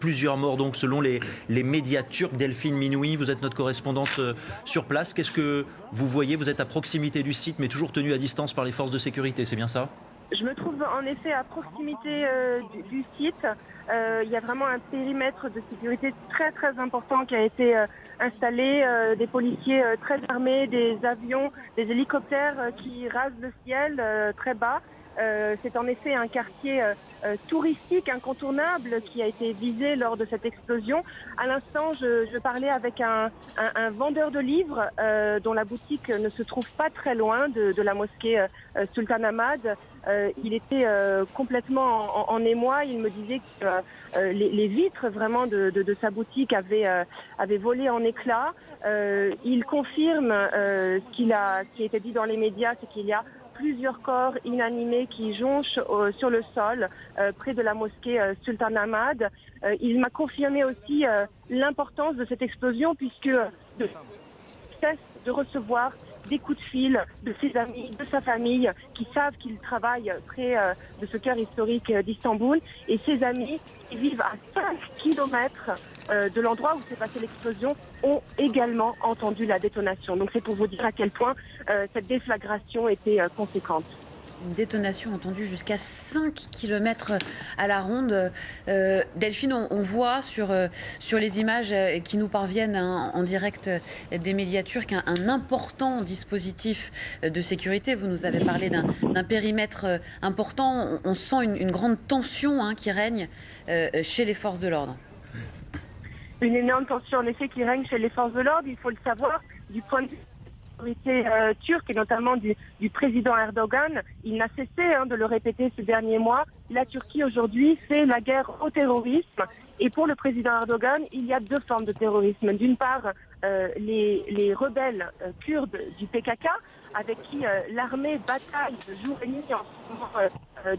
Plusieurs morts donc selon les médias turcs. Delphine Minoui, vous êtes notre correspondante sur place. Qu'est-ce que vous voyez? Vous êtes à proximité du site mais toujours tenu à distance par les forces de sécurité, c'est bien ça? Je me trouve en effet à proximité du site. Il y a vraiment un périmètre de sécurité très très important qui a été installé. Des policiers très armés, des avions, des hélicoptères qui rasent le ciel très bas. C'est en effet un quartier touristique incontournable qui a été visé lors de cette explosion. À l'instant, je parlais avec un vendeur de livres dont la boutique ne se trouve pas très loin de la mosquée Sultan Ahmad. Il était complètement en émoi. Il me disait que les vitres vraiment de sa boutique avaient volé en éclats. Il confirme ce qui a été dit dans les médias, c'est qu'il y a plusieurs corps inanimés qui jonchent sur le sol près de la mosquée Sultan Ahmad. Il m'a confirmé aussi l'importance de cette explosion puisque cesse de recevoir des coups de fil de ses amis, de sa famille, qui savent qu'il travaille près de ce cœur historique d'Istanbul. Et ses amis, qui vivent à 5 kilomètres de l'endroit où s'est passée l'explosion, ont également entendu la détonation. Donc c'est pour vous dire à quel point cette déflagration était conséquente. Une détonation entendue jusqu'à 5 km à la ronde. Delphine, on voit sur les images qui nous parviennent en direct des médias turcs un important dispositif de sécurité. Vous nous avez parlé d'un périmètre important. On sent une grande tension qui règne chez les forces de l'ordre. Une énorme tension en effet qui règne chez les forces de l'ordre, il faut le savoir, du point de vue l'autorité turque et notamment du président Erdogan. Il n'a cessé de le répéter ces derniers mois. La Turquie aujourd'hui fait la guerre au terrorisme. Et pour le président Erdogan, il y a deux formes de terrorisme. D'une part, les rebelles kurdes du PKK, avec qui l'armée bataille jour et nuit en ce moment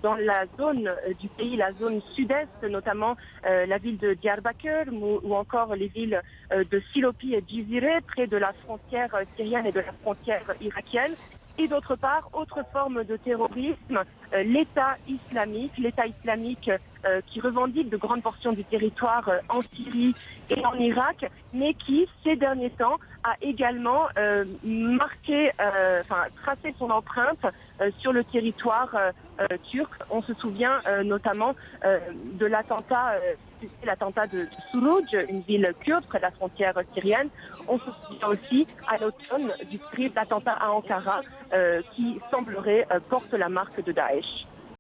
dans la zone du pays, la zone sud-est, notamment la ville de Diyarbakır ou encore les villes de Silopi et Cizre, près de la frontière syrienne et de la frontière irakienne. Et d'autre part, autre forme de terrorisme, l'État islamique qui revendique de grandes portions du territoire en Syrie et en Irak, mais qui, ces derniers temps, a également tracé son empreinte sur le territoire turc. On se souvient notamment de l'attentat de Suruc, une ville kurde près de la frontière syrienne. On se souvient aussi à l'automne du terrible attentat à Ankara qui semblerait porte la marque de Daesh.